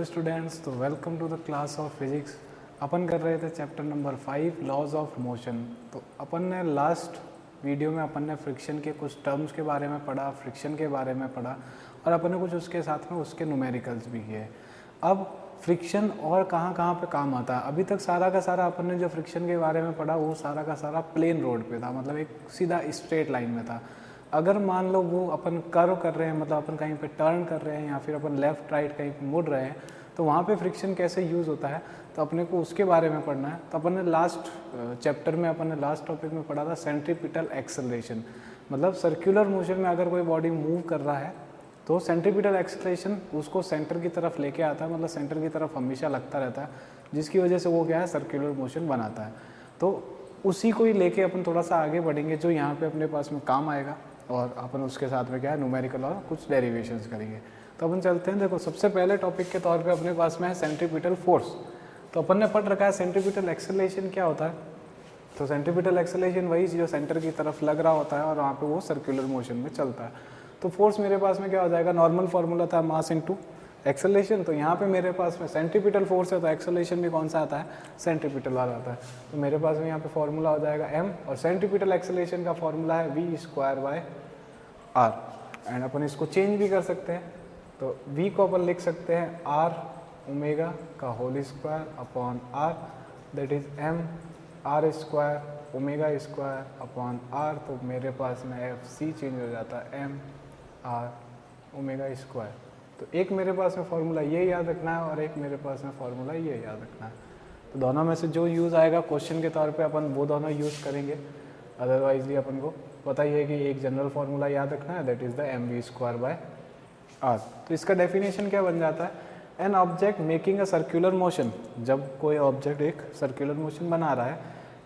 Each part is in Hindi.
हेलो स्टूडेंट्स, तो welcome to the class of physics. अपन कर रहे थे chapter number 5 laws of motion. तो अपन ने लास्ट वीडियो में अपन ने फ्रिक्शन के कुछ टर्म्स के बारे में पढ़ा, फ्रिक्शन के बारे में पढ़ा और अपन ने कुछ उसके साथ में उसके न्यूमेरिकल्स भी किए। अब फ्रिक्शन और कहाँ कहाँ पे काम आता है। अभी तक सारा का सारा अपन ने जो फ्रिक्शन के बारे में पढ़ा वो सारा का सारा प्लेन रोड पे था, मतलब एक सीधा स्ट्रेट लाइन में था। अगर मान लो वो अपन कर्व कर रहे हैं, मतलब अपन कहीं पे टर्न कर रहे हैं या फिर अपन लेफ़्ट राइट कहीं पे मुड़ रहे हैं, तो वहाँ पे फ्रिक्शन कैसे यूज़ होता है, तो अपने को उसके बारे में पढ़ना है। तो अपन ने लास्ट चैप्टर में अपन ने लास्ट टॉपिक में पढ़ा था सेंट्रीपिटल एक्सेलरेशन। मतलब सर्कुलर मोशन में अगर कोई बॉडी मूव कर रहा है तो सेंट्रीपिटल एक्सेलरेशन उसको सेंटर की तरफ लेके आता है, मतलब सेंटर की तरफ हमेशा लगता रहता है, जिसकी वजह से वो क्या है, सर्कुलर मोशन बनाता है। तो उसी को ही लेके अपन थोड़ा सा आगे बढ़ेंगे जो यहाँ पे अपने पास में काम आएगा, और अपन उसके साथ में क्या है, न्यूमेरिकल और कुछ डेरिवेशंस करेंगे। तो अपन चलते हैं। देखो, सबसे पहले टॉपिक के तौर पे अपने पास में है सेंट्रीपिटल फोर्स। तो अपन ने पढ़ रखा है सेंट्रीपिटल एक्सेलरेशन क्या होता है। तो सेंट्रीपिटल एक्सेलरेशन वही जो सेंटर की तरफ लग रहा होता है और वहाँ पे वो सर्कुलर मोशन में चलता है। तो फोर्स मेरे पास में क्या हो जाएगा, नॉर्मल फार्मूला था मास इनटू एक्सेलरेशन। तो यहाँ पे मेरे पास में सेंट्रीपिटल फोर्स है तो एक्सेलरेशन भी कौन सा आता है, सेंट्रीपिटल वाला आता है। तो मेरे पास में यहाँ पे फार्मूला हो जाएगा m, और सेंट्रीपिटल एक्सेलरेशन का फार्मूला है v²/r। एंड अपन इसको चेंज भी कर सकते हैं। तो v को अपन लिख सकते हैं r ओमेगा का whole square upon r, that is m r² omega square upon r। तो मेरे पास में fc चेंज हो जाता है m r ओमेगा स्क्वायर। तो एक मेरे पास में फार्मूला ये याद रखना है और एक मेरे पास में फार्मूला ये याद रखना है। तो दोनों में से जो यूज़ आएगा क्वेश्चन के तौर पे अपन वो दोनों यूज़ करेंगे। अदरवाइजली अपन को पता ही है कि एक जनरल फार्मूला याद रखना है, दैट इज़ द mv²/r। तो इसका डेफिनेशन क्या बन जाता है, an object making a circular motion, जब कोई ऑब्जेक्ट एक सर्कुलर मोशन बना रहा है,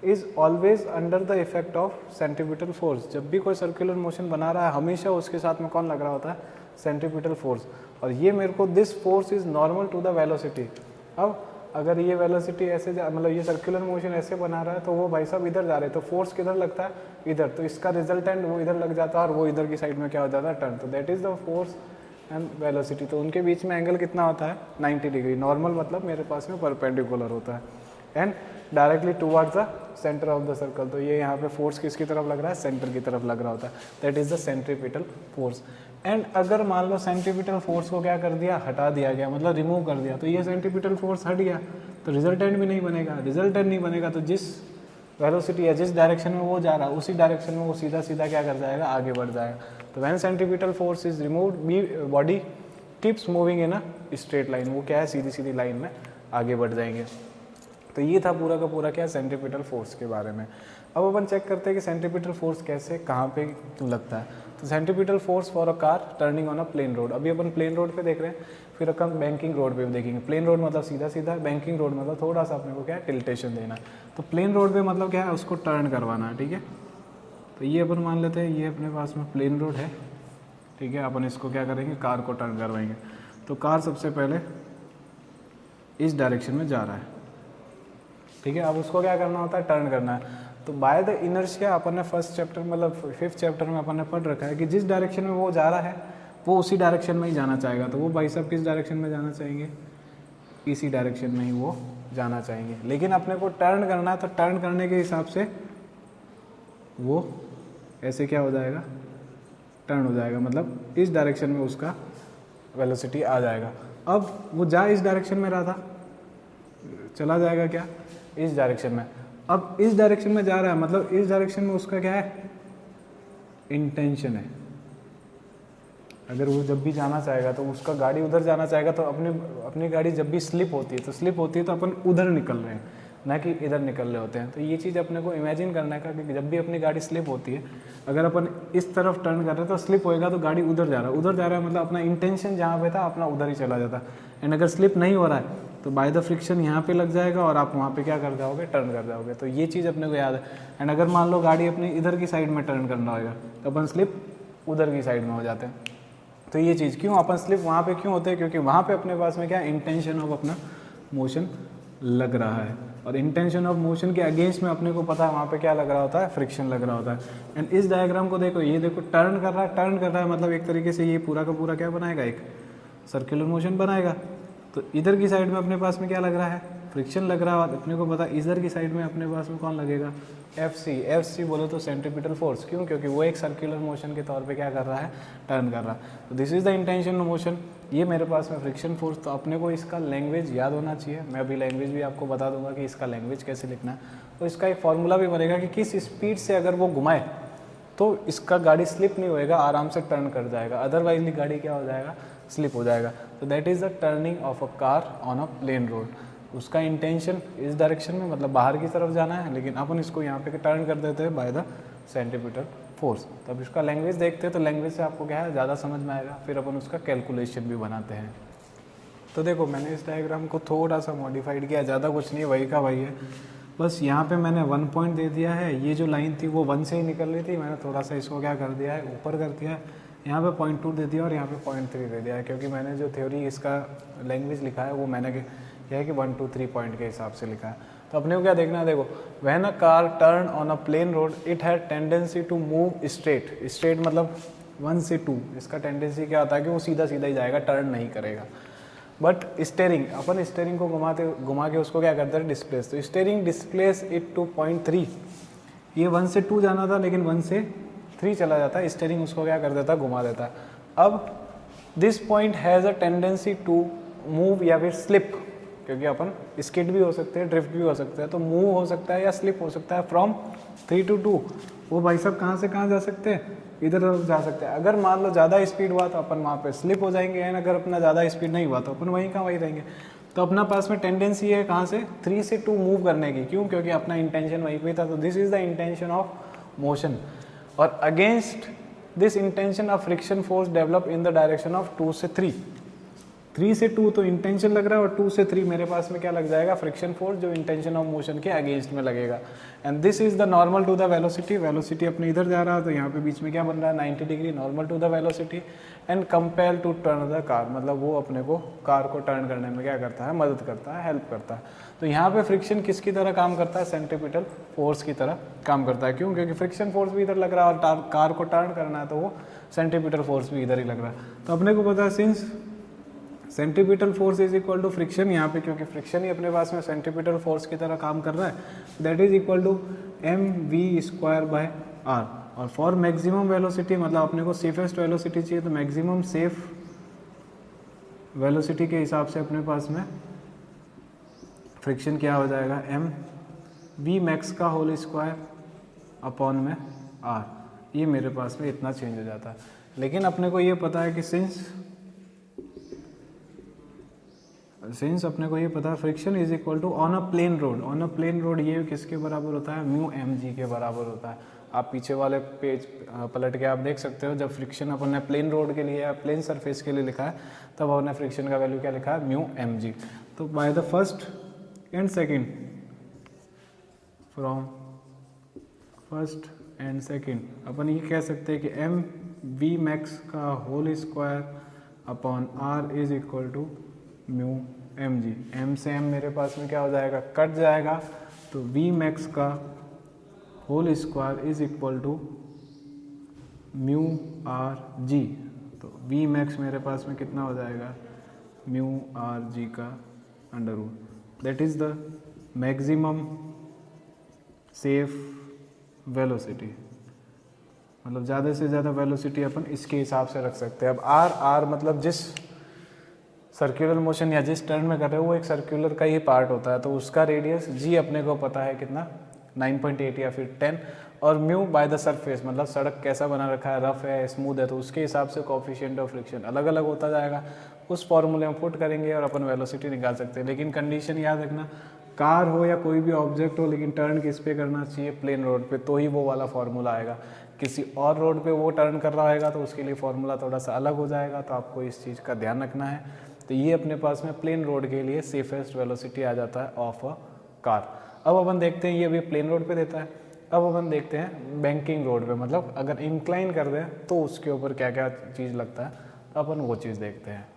is always under the effect of centripetal force. जब भी कोई सर्कुलर मोशन बना रहा है हमेशा उसके साथ में कौन लग रहा होता है, सेंट्रीपिटल फोर्स। और ये मेरे को this force is normal to the velocity. अब अगर ये वेलोसिटी ऐसे मतलब ये सर्कुलर मोशन ऐसे बना रहा है तो वो भाई साहब इधर जा रहे हैं, तो फोर्स किधर लगता है, इधर। तो इसका रिजल्टेंट वो इधर लग जाता है और वो इधर की साइड में क्या हो जाता है, टर्न। तो that is the force and velocity. तो उनके बीच में एंगल कितना होता है, 90 डिग्री। नॉर्मल मतलब मेरे पास में परपेंडिकुलर होता है and directly towards the centre of the circle. तो ये यहाँ पे फोर्स किसकी तरफ लग रहा है, सेंटर की तरफ लग रहा होता है। That is the centripetal force. And अगर मान लो सेंट्रीपिटल फोर्स को क्या कर दिया, हटा दिया गया, मतलब रिमूव कर दिया, तो ये सेंट्रीपिटल फोर्स हट गया तो रिजल्टेंट भी नहीं बनेगा। रिजल्टेंट नहीं बनेगा तो जिस वेलोसिटी या जिस डायरेक्शन में वो जा रहा है उसी डायरेक्शन में वो सीधा सीधा क्या कर जाएगा, आगे बढ़ जाएगा। तो when centripetal force is removed, body keeps moving in a straight line. वो क्या है, सीधी सीधी लाइन में आगे बढ़ जाएंगे। तो ये था पूरा का पूरा क्या, सेंट्रीपिटल फोर्स के बारे में। अब अपन चेक करते हैं कि सेंट्रीपिटल फोर्स कैसे कहाँ पे क्यों लगता है। तो centripetal force for a car turning on a plain road. अभी अपन प्लेन रोड पे देख रहे हैं, फिर अपन बैंकिंग रोड पे भी देखेंगे। प्लेन रोड मतलब सीधा सीधा, बैंकिंग रोड मतलब थोड़ा सा अपने को क्या है, टिल्टेशन देना। तो प्लेन रोड पे मतलब क्या है, उसको टर्न करवाना है, ठीक है। तो ये अपन मान लेते हैं ये अपने पास में प्लेन रोड है, ठीक है। अपन इसको क्या करेंगे, कार को टर्न करवाएंगे। तो कार सबसे पहले इस डायरेक्शन में जा रहा है, ठीक है। अब उसको क्या करना होता है, टर्न करना है। तो बाय द इनर्शिया अपन ने फर्स्ट चैप्टर मतलब 5th चैप्टर में अपन ने पढ़ रखा है कि जिस डायरेक्शन में वो जा रहा है वो उसी डायरेक्शन में ही जाना चाहेगा। तो वो भाई साहब किस डायरेक्शन में जाना चाहेंगे, इसी डायरेक्शन में ही वो जाना चाहेंगे। लेकिन अपने को टर्न करना है तो टर्न करने के हिसाब से वो ऐसे क्या हो जाएगा, टर्न हो जाएगा, मतलब इस डायरेक्शन में उसका वेलोसिटी आ जाएगा। अब वो जा इस डायरेक्शन में रहा था, चला जाएगा क्या, इस डायरेक्शन में। अब इस डायरेक्शन में जा रहा है मतलब इस डायरेक्शन में उसका क्या है, इंटेंशन है। अगर वो जब भी जाना चाहेगा तो उसका गाड़ी उधर जाना चाहेगा, तो अपनी गाड़ी जब भी स्लिप होती है तो अपन उधर निकल रहे हैं, ना कि इधर निकल रहे होते हैं। तो ये चीज़ अपने को इमेजिन करना है कि जब भी अपनी गाड़ी स्लिप होती है, अगर अपन इस तरफ टर्न कर रहे हैं तो स्लिप होएगा तो गाड़ी उधर जा रहा है, मतलब अपना इंटेंशन जहाँ पे था अपना उधर ही चला जाता। एंड अगर स्लिप नहीं हो रहा है तो बाय द फ्रिक्शन यहाँ पे लग जाएगा और आप वहाँ पे क्या कर जाओगे, टर्न कर जाओगे। तो ये चीज़ अपने को याद है। एंड अगर मान लो गाड़ी अपनी इधर की साइड में टर्न करना होगा तो अपन स्लिप उधर की साइड में हो जाते हैं। तो ये चीज़ क्यों अपन स्लिप वहाँ पे क्यों होते हैं, क्योंकि वहाँ पे अपने पास में क्या इंटेंशन ऑफ अपना मोशन लग रहा है, और इंटेंशन ऑफ मोशन के अगेंस्ट में अपने को पता है वहाँ पे क्या लग रहा होता है, फ्रिक्शन लग रहा होता है। एंड इस डायग्राम को देखो, ये देखो टर्न कर रहा है मतलब एक तरीके से ये पूरा का पूरा क्या बनाएगा, एक सर्कुलर मोशन बनाएगा। तो इधर की साइड में अपने पास में क्या लग रहा है, फ्रिक्शन लग रहा है। अपने को पता इधर की साइड में अपने पास में कौन लगेगा, एफ सी बोलो तो सेंट्रीपिटल फोर्स। क्यों, क्योंकि वो एक सर्कुलर मोशन के तौर पे क्या कर रहा है, टर्न कर रहा है। तो this is the intention of motion, ये मेरे पास में फ्रिक्शन फोर्स। तो अपने को इसका लैंग्वेज याद होना चाहिए। मैं अभी लैंग्वेज भी आपको बता दूंगा कि इसका लैंग्वेज कैसे लिखना है। तो इसका एक फॉर्मूला भी बनेगा कि किस स्पीड से अगर वो घुमाए तो इसका गाड़ी स्लिप नहीं होएगा, आराम से टर्न कर जाएगा, अदरवाइजली गाड़ी क्या हो जाएगा, स्लिप हो जाएगा। तो that is the turning of a car on a plain road. उसका इंटेंशन इस डायरेक्शन में, मतलब बाहर की तरफ जाना है, लेकिन अपन इसको यहाँ पे टर्न कर देते हैं बाय द सेंट्रीपिटल फोर्स। तब इसका लैंग्वेज देखते हैं, तो लैंग्वेज से आपको क्या है ज़्यादा समझ में आएगा। फिर अपन उसका कैलकुलेशन भी बनाते हैं। तो देखो मैंने इस डायग्राम को थोड़ा सा मॉडिफाइड किया, ज़्यादा कुछ नहीं, वही का वही है। बस यहाँ पे मैंने 1 पॉइंट दे दिया है। ये जो लाइन थी वो 1 से ही निकल रही थी, मैंने थोड़ा सा इसको क्या कर दिया है, ऊपर कर दिया है। यहाँ पे 0.2 दे दिया और यहाँ पे 0.3 दे दिया है, क्योंकि मैंने जो थ्योरी इसका लैंग्वेज लिखा है वो मैंने क्या है कि 1 2 3 पॉइंट के हिसाब से लिखा है। तो अपने को क्या देखना है, देखो when a car turn on a plain road it had tendency to move straight. Straight मतलब 1 से 2, इसका टेंडेंसी क्या होता है कि वो सीधा सीधा ही जाएगा, टर्न नहीं करेगा। बट स्टेयरिंग, अपन स्टेयरिंग को घुमा के उसको क्या करते हैं, डिस्प्लेस। तो स्टेयरिंग डिस्प्लेस इट टू 0.3। ये 1 से 2 जाना था, लेकिन 1 से 3 चला जाता है। स्टेयरिंग उसको क्या कर देता है, घुमा देता है। अब this point has a tendency to move या फिर स्लिप, क्योंकि अपन स्किड भी हो सकते हैं, ड्रिफ्ट भी हो सकते हैं। तो मूव हो सकता है या स्लिप हो सकता है फ्रॉम 3 to 2। वो भाई साहब कहाँ से कहाँ जा सकते हैं, इधर जा सकते हैं। अगर मान लो ज़्यादा स्पीड हुआ तो अपन वहाँ पे स्लिप हो जाएंगे, एंड अगर अपना ज़्यादा स्पीड नहीं हुआ तो अपन वहीं का वहीं रहेंगे। तो अपना पास में टेंडेंसी है कहाँ से, 3 से 2 मूव करने की। क्यों, क्योंकि अपना इंटेंशन वहीं पे था। तो this is the intention of motion. और against this intention of friction force develop in the direction of 2 से 3। 3 से 2 तो इंटेंशन लग रहा है, और 2 से 3 मेरे पास में क्या लग जाएगा, फ्रिक्शन फोर्स, जो इंटेंशन ऑफ मोशन के अगेंस्ट में लगेगा। And this is the normal to the velocity. Velocity अपने इधर जा रहा है, तो यहाँ पे बीच में क्या बन रहा है, 90 degree normal to the velocity. And compel to turn the car, मतलब वो अपने को कार को टर्न करने में क्या करता है, मदद करता है, हेल्प करता है। तो यहाँ पे फ्रिक्शन किसकी तरह काम करता है, सेंट्रीपिटल फोर्स की तरह काम करता है। क्यों, क्योंकि फ्रिक्शन फोर्स भी इधर लग रहा है, और कार को टर्न करना है तो वो सेंट्रीपिटल फोर्स भी इधर ही लग रहा है। तो अपने को पता है since centripetal force is equal to friction, यहाँ पे क्योंकि फ्रिक्शन ही अपने पास में सेंट्रीपिटल फोर्स की तरह काम कर रहा है, that is equal to mv² by r। और फॉर मैक्सिमम वेलोसिटी, मतलब अपने को सेफेस्ट वेलोसिटी चाहिए, तो मैक्सिमम सेफ वेलोसिटी के हिसाब से अपने पास में फ्रिक्शन क्या हो जाएगा, mv मैक्स का होल स्क्वायर अपॉन में r। ये मेरे पास में इतना चेंज हो जाता है। लेकिन अपने को ये पता है कि सिंस अपने को ये पता है friction is equal to on a plain road. On a plain road ये किसके बराबर होता है, म्यू mg के बराबर होता है। आप पीछे वाले पेज पलट के आप देख सकते हो, जब फ्रिक्शन अपन ने प्लेन रोड के लिए या प्लेन सरफेस के लिए लिखा है, तब हमने फ्रिक्शन का वैल्यू क्या लिखा है, म्यू mg। तो by the first and second, from first and second अपन ये कह सकते हैं कि mv मैक्स का whole square upon r is equal to mu mg। m से m मेरे पास में क्या हो जाएगा, कट जाएगा, तो v मैक्स का whole square is equal to mu R G. तो v मैक्स मेरे पास में कितना हो जाएगा, म्यू आर जी का under root. That is the maximum safe velocity, मतलब ज़्यादा से ज़्यादा वेलोसिटी अपन इसके हिसाब से रख सकते हैं। अब r मतलब जिस सर्कुलर मोशन या जिस टर्न में कर रहे हो वो एक सर्कुलर का ही पार्ट होता है, तो उसका रेडियस g अपने को पता है कितना, 9.8 या फिर 10। और म्यू बाय द सरफेस, मतलब सड़क कैसा बना रखा है, रफ है, स्मूथ है, तो उसके हिसाब से कोफिशिएंट ऑफ फ्रिक्शन अलग अलग होता जाएगा। उस फॉर्मूले में पुट करेंगे और अपन वेलोसिटी निकाल सकते हैं। लेकिन कंडीशन याद रखना, कार हो या कोई भी ऑब्जेक्ट हो, लेकिन टर्न किस पे करना चाहिए, प्लेन रोड पे, तो ही वो वाला फार्मूला आएगा। किसी और रोड पे वो टर्न कर रहा होगा तो उसके लिए फार्मूला थोड़ा सा अलग हो जाएगा, तो आपको इस चीज़ का ध्यान रखना है। तो ये अपने पास में प्लेन रोड के लिए सेफेस्ट वेलोसिटी आ जाता है ऑफ अ कार। अब अपन देखते हैं, ये अभी प्लेन रोड पे देता है। अब अपन देखते हैं बैंकिंग रोड पे, मतलब अगर इंक्लाइन कर दें तो उसके ऊपर क्या क्या चीज़ लगता है, तो अपन वो चीज़ देखते हैं।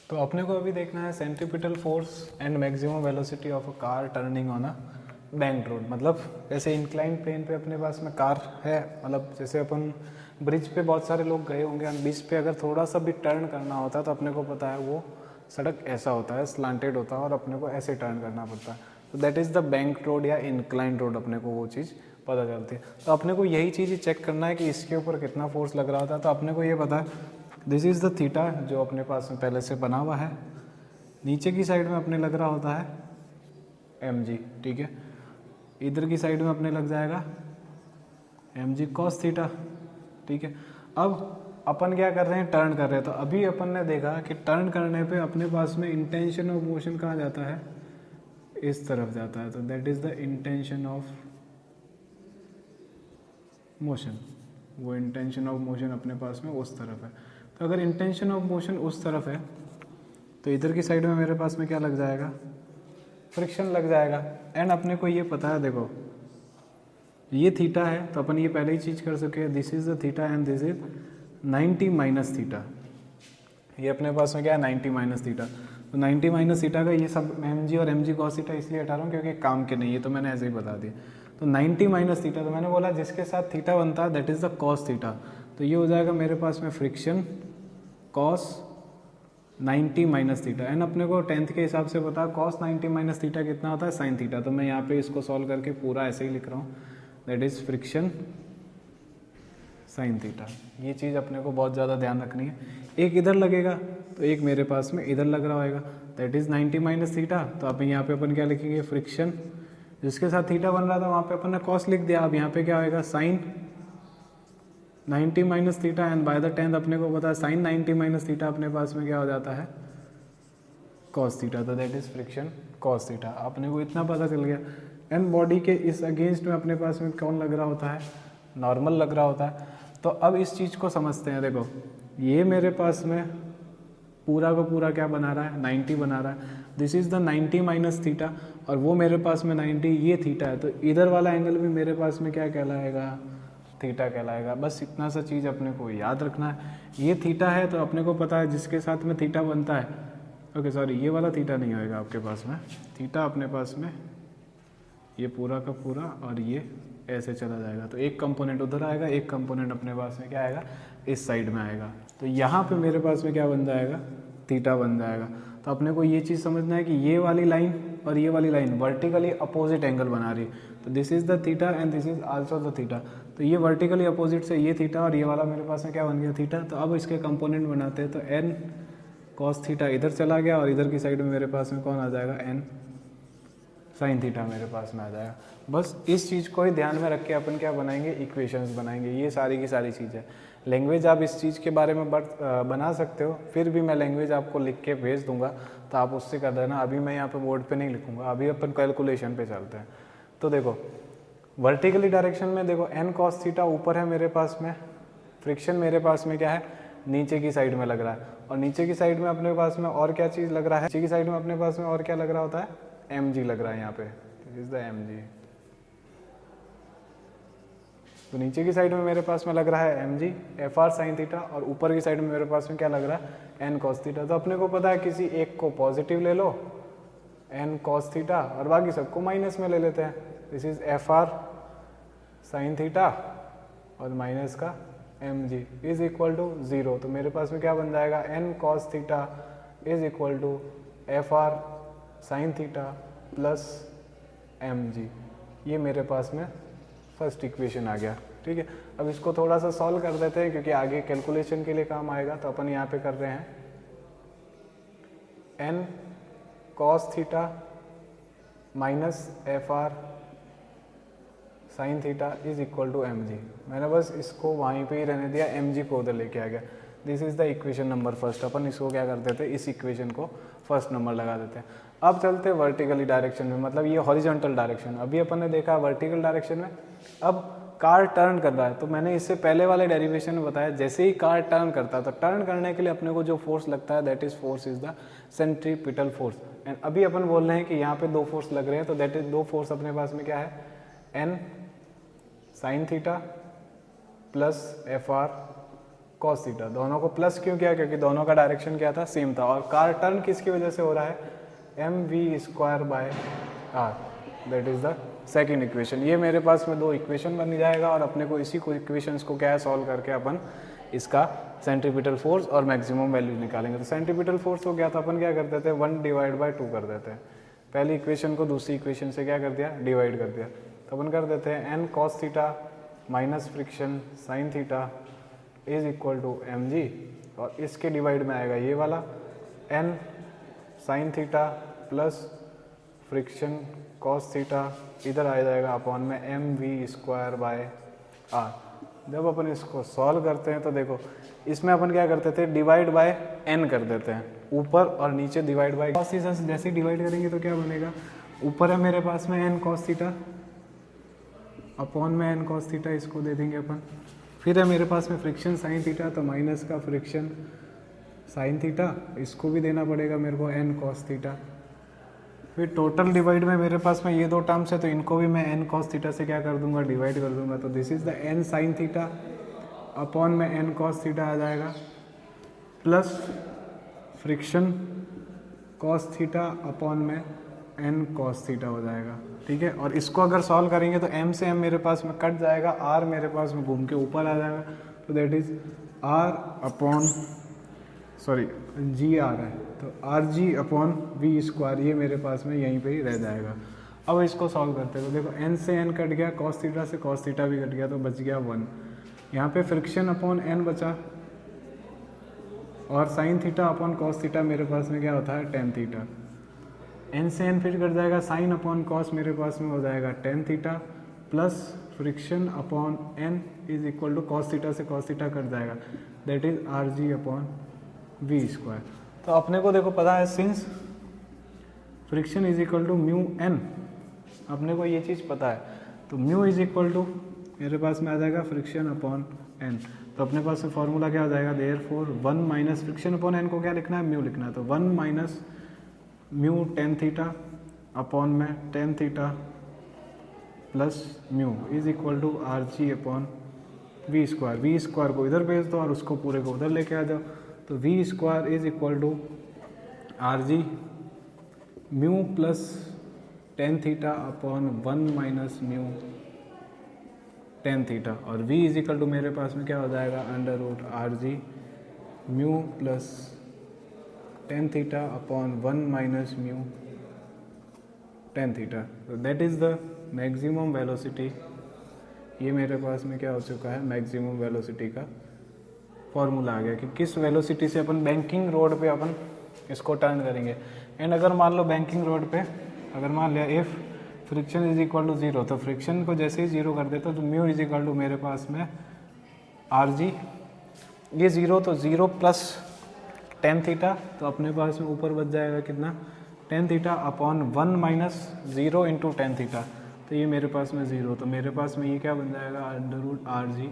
तो अपने को अभी देखना है centripetal force and maximum velocity of a car turning on a bank road. मतलब जैसे इंक्लाइन प्लेन पे अपने पास में कार है, मतलब जैसे अपन ब्रिज पे बहुत सारे लोग गए होंगे, ब्रिज पे अगर थोड़ा सा भी टर्न करना होता है तो अपने को पता है वो सड़क ऐसा होता है, स्लांटेड होता है और अपने को ऐसे टर्न करना पड़ता है। तो that is the bank road या इंक्लाइन रोड, अपने को वो चीज़ पता चलती है। तो अपने को यही चीज़ चेक करना है कि इसके ऊपर कितना फोर्स लग रहा होता है। तो अपने को ये पता है दिस इज़ द थीटा जो अपने पास में पहले से बना हुआ है, नीचे की साइड में अपने लग रहा होता है mg, ठीक है। इधर की साइड में अपने लग जाएगा mg cos थीटा, ठीक है। अब अपन क्या कर रहे हैं, टर्न कर रहे हैं। तो अभी अपन ने देखा कि टर्न करने पे अपने पास में इंटेंशन ऑफ मोशन कहाँ जाता है, इस तरफ जाता है। तो that is the intention of motion, वो इंटेंशन ऑफ मोशन अपने पास में उस तरफ है। तो अगर इंटेंशन ऑफ मोशन उस तरफ है तो इधर की साइड में मेरे पास में क्या लग जाएगा, फ्रिक्शन लग जाएगा। एंड अपने को ये पता है, देखो ये थीटा है तो अपन ये पहले ही चीज़ कर सके, this is the theta and this is 90 minus theta. ये अपने पास में क्या है, 90 माइनस थीटा। तो 90 माइनस थीटा का ये सब mg और mg cos थीटा इसलिए हटा रहा हूँ क्योंकि काम के नहीं है, तो मैंने ऐसे ही बता दिया। तो 90 माइनस थीटा, तो मैंने बोला जिसके साथ थीटा बनता है that is the cos theta. तो ये हो जाएगा मेरे पास में friction cos 90 minus theta. And अपने को 10th के हिसाब से पता है cos 90 माइनस थीटा कितना होता है, sin थीटा। तो मैं यहाँ पे इसको सॉल्व करके पूरा ऐसे ही लिख रहा हूँ, that is friction sin theta. ये चीज़ अपने को बहुत ज़्यादा ध्यान रखनी है। एक इधर लगेगा तो एक मेरे पास में इधर लग रहा होगा, दैट इज़ 90 माइनस थीटा। तो अब यहाँ पे अपन क्या लिखेंगे, फ्रिक्शन जिसके साथ थीटा बन रहा था वहाँ पे अपन ने cos लिख दिया। अब यहाँ पे क्या होएगा, sin 90 minus theta and by the 10th अपने को पता है sin 90 माइनस थीटा अपने पास में क्या हो जाता है, cos थीटा। तो that is friction cos theta. अपने को इतना पता चल गया। एंड बॉडी के इस अगेंस्ट में अपने पास में कौन लग रहा होता है, नॉर्मल लग रहा होता है। तो अब इस चीज़ को समझते हैं। देखो ये मेरे पास में पूरा का पूरा क्या बना रहा है, 90 बना रहा है। This is the 90 minus theta और वो मेरे पास में 90, ये थीटा है। तो इधर वाला एंगल भी मेरे पास में क्या कहलाएगा, थीटा कहलाएगा। बस इतना सा चीज़ अपने को याद रखना है। ये थीटा है तो अपने को पता है जिसके साथ में थीटा बनता है, ओके सॉरी ये वाला थीटा नहीं होएगा आपके पास में, थीटा अपने पास में ये पूरा का पूरा और ये ऐसे चला जाएगा। तो एक कंपोनेंट उधर आएगा, एक कंपोनेंट अपने पास में क्या आएगा, इस साइड में आएगा। तो यहाँ पे मेरे पास में क्या बन जाएगा, थीटा बन जाएगा। तो अपने को ये चीज़ समझना है कि ये वाली लाइन और ये वाली लाइन वर्टिकली अपोजिट एंगल बना रही है। तो this is the theta and this is also the theta. तो ये वर्टिकली अपोजिट से ये थीटा और ये वाला मेरे पास में क्या बन गया, थीटा। तो अब इसके कंपोनेंट बनाते हैं। तो n cos थीटा इधर चला गया और इधर की साइड में मेरे पास में कौन आ जाएगा, n sin थीटा मेरे पास में आ जाएगा। बस इस चीज़ को ही ध्यान में रख के अपन क्या बनाएंगे, इक्वेशंस बनाएंगे। ये सारी की सारी चीज़ें, लैंग्वेज आप इस चीज़ के बारे में बना सकते हो, फिर भी मैं लैंग्वेज आपको लिख के भेज दूंगा तो आप उससे कर देना। अभी मैं यहाँ पे बोर्ड पे नहीं लिखूंगा, अभी अपन कैलकुलेशन पे चलते हैं। तो देखो वर्टिकली डायरेक्शन में देखो n cos थीटा ऊपर है मेरे पास में, फ्रिक्शन मेरे पास में क्या है, नीचे की साइड में लग रहा है। और नीचे की साइड में अपने पास में और क्या चीज़ लग रहा है, नीचे की साइड में अपने पास में और क्या लग रहा होता है, mg लग रहा है यहाँ पे, दिस इज द mg। तो नीचे की साइड में मेरे पास में लग रहा है mg fr sin थीटा और ऊपर की साइड में मेरे पास में क्या लग रहा है, n cos थीटा। तो अपने को पता है किसी एक को पॉजिटिव ले लो n cos थीटा और बाकी सबको माइनस में ले लेते हैं। This is fr sin theta और माइनस का mg इज इक्वल टू 0। तो मेरे पास में क्या बन जाएगा, n cos theta is equal to fr sin theta plus mg। ये मेरे पास में फर्स्ट इक्वेशन आ गया, ठीक है। अब इसको थोड़ा सा सॉल्व कर देते हैं क्योंकि आगे कैलकुलेशन के लिए काम आएगा। तो अपन यहाँ पे कर रहे हैं n cos theta minus fr sin theta is equal to mg। मैंने बस इसको वहीं पे ही रहने दिया, mg को उधर लेके आ गया। This is the equation number first. अपन इसको क्या कर देते हैं, इस इक्वेशन को फर्स्ट नंबर लगा देते हैं। अब चलते हैं वर्टिकली डायरेक्शन में, मतलब ये हॉरिजॉन्टल डायरेक्शन। अभी अपन ने देखा वर्टिकल डायरेक्शन में अब कार टर्न कर रहा है। तो मैंने इससे पहले वाले डेरिवेशन में बताया जैसे ही कार टर्न करता है तो टर्न करने के लिए अपने को जो फोर्स लगता है that is force is the centripetal force. And अभी अपन बोल रहे हैं कि यहाँ पे दो फोर्स लग रहे हैं, तो दैट इज दो फोर्स अपने पास में क्या है, n sin theta plus fr cos theta. दोनों को प्लस क्यों किया, क्योंकि दोनों का डायरेक्शन क्या था, सेम था। और कार टर्न किसकी वजह से हो रहा है, mv²/r, that is the second equation. ये मेरे पास में दो इक्वेशन बन जाएगा और अपने को इसी को इक्वेशंस को क्या है, सॉल्व करके अपन इसका सेंट्रीपिटल फोर्स और मैक्सिमम वैल्यू निकालेंगे। तो सेंट्रीपिटल फोर्स हो गया तो अपन क्या करते थे 1/2 कर देते हैं, पहली इक्वेशन को दूसरी इक्वेशन से क्या कर दिया डिवाइड कर दिया। तो अपन कर देते हैं n cos theta minus friction sine theta is equal to mg, और इसके डिवाइड में आएगा ये वाला n sine theta plus friction cos theta, इधर आ जाएगा अपॉन में mv²/r। जब अपन इसको सॉल्व करते हैं तो देखो इसमें अपन क्या करते थे डिवाइड बाय n कर देते हैं, ऊपर और नीचे डिवाइड बाय कॉस थीटा से जैसे डिवाइड करेंगे तो क्या बनेगा, ऊपर है मेरे पास में n cos थीटा अपॉन में n cos थीटा, इसको दे देंगे अपन। फिर है मेरे पास में फ्रिक्शन साइन थीटा, तो माइनस का फ्रिक्शन साइन थीटा, इसको भी देना पड़ेगा मेरे को n cos थीटा। फिर टोटल डिवाइड में मेरे पास में ये दो टर्म्स है तो इनको भी मैं n cos थीटा से क्या कर दूंगा डिवाइड कर दूंगा। तो this is the n sine theta upon में n cos थीटा आ जाएगा, plus friction cos theta upon में n cos थीटा हो जाएगा। ठीक है, और इसको अगर सॉल्व करेंगे तो m से m मेरे पास में कट जाएगा, r मेरे पास में घूम के ऊपर आ जाएगा, तो दैट इज r अपॉन जी आ रहा है तो आर जी अपॉन v², ये मेरे पास में यहीं पे ही रह जाएगा। अब इसको सॉल्व करते हैं तो देखो n से n कट गया, cos थीटा से cos थीटा भी कट गया, तो बच गया 1। यहाँ पे फ्रिक्शन अपॉन n बचा, और sine theta upon cos theta मेरे पास में क्या होता है tan थीटा। n से n फिर कट जाएगा, साइन अपॉन cos मेरे पास में हो जाएगा tan theta, plus friction upon n is equal to cos theta से cos थीटा कट जाएगा, that is R G upon v²। तो अपने को देखो पता है since friction is equal to mu n, अपने को ये चीज़ पता है, तो म्यू इज इक्वल टू मेरे पास में आ जाएगा फ्रिक्शन अपॉन n। तो अपने पास में फॉर्मूला क्या हो जाएगा, therefore 1 minus friction upon n को क्या लिखना है म्यू लिखना है, तो 1 minus mu tan theta upon में tan theta plus mu is equal to R G upon v² को इधर भेज दो और उसको पूरे को उधर लेके आ जाओ, तो v² is equal to R G mu plus tan theta upon 1 minus mu tan theta, और v इज इक्वल टू मेरे पास में क्या हो जाएगा under root R G mu plus tan theta upon 1 minus mu tan theta. तो that is the maximum velocity. ये मेरे पास में क्या हो चुका है मैक्सिमम वेलोसिटी का फॉर्मूला आ गया कि किस वेलोसिटी से अपन बैंकिंग रोड पे अपन इसको टर्न करेंगे। एंड अगर मान लो बैंकिंग रोड पे अगर मान लिया if friction is equal to 0, तो फ्रिक्शन को जैसे ही 0 कर देता तो म्यू इज इक्वल टू मेरे पास में आर जी, ये 0 तो 0 प्लस टेन थीटा, तो अपने पास में ऊपर बच जाएगा कितना ten theta upon 1 minus 0 into ten theta, तो ये मेरे पास में 0, तो मेरे पास में ये क्या बन जाएगा under root R G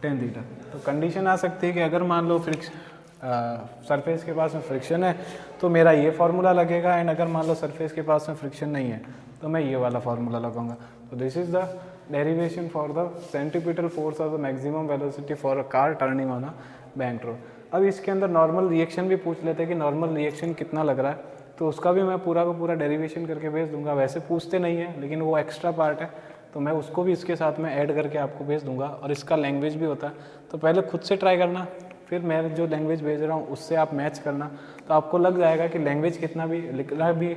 tan theta. तो कंडीशन आ सकती है कि अगर मान लो सरफेस के पास में फ्रिक्शन है तो मेरा ये फार्मूला लगेगा, एंड अगर मान लो सरफेस के पास में फ्रिक्शन नहीं है तो मैं ये वाला फार्मूला लगाऊंगा। तो this is the derivation for the centripetal force of the maximum velocity for a car turning on a bank road. अब इसके अंदर नॉर्मल रिएक्शन भी पूछ लेते हैं कि नॉर्मल रिएक्शन कितना लग रहा है, तो उसका भी मैं पूरा का पूरा डेरिवेशन करके भेज दूंगा। वैसे पूछते नहीं है लेकिन वो एक्स्ट्रा पार्ट है, तो मैं उसको भी इसके साथ में ऐड करके आपको भेज दूंगा, और इसका लैंग्वेज भी होता है। तो पहले खुद से ट्राई करना, फिर मैं जो लैंग्वेज भेज रहा हूँ उससे आप मैच करना, तो आपको लग जाएगा कि लैंग्वेज कितना भी लिखना भी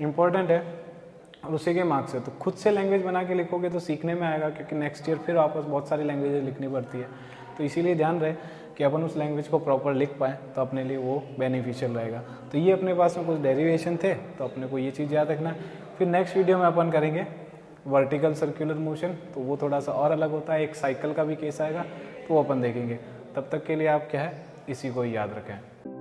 इम्पोर्टेंट है और उसी के मार्क्स है। तो खुद से लैंग्वेज बना के लिखोगे तो सीखने में आएगा, क्योंकि नेक्स्ट ईयर फिर वापस बहुत सारी लैंग्वेजेज लिखनी पड़ती है। तो इसीलिए ध्यान रहे कि अपन उस लैंग्वेज को प्रॉपर लिख पाएँ, तो अपने लिए वो बेनिफिशियल रहेगा। तो ये अपने पास में कुछ डेरिवेशन थे, तो अपने को ये चीज़ याद रखना है। फिर नेक्स्ट वीडियो में अपन करेंगे वर्टिकल सर्कुलर मोशन, तो वो थोड़ा सा और अलग होता है, एक साइकिल का भी केस आएगा, तो वो अपन देखेंगे। तब तक के लिए आप क्या है इसी को ही याद रखें।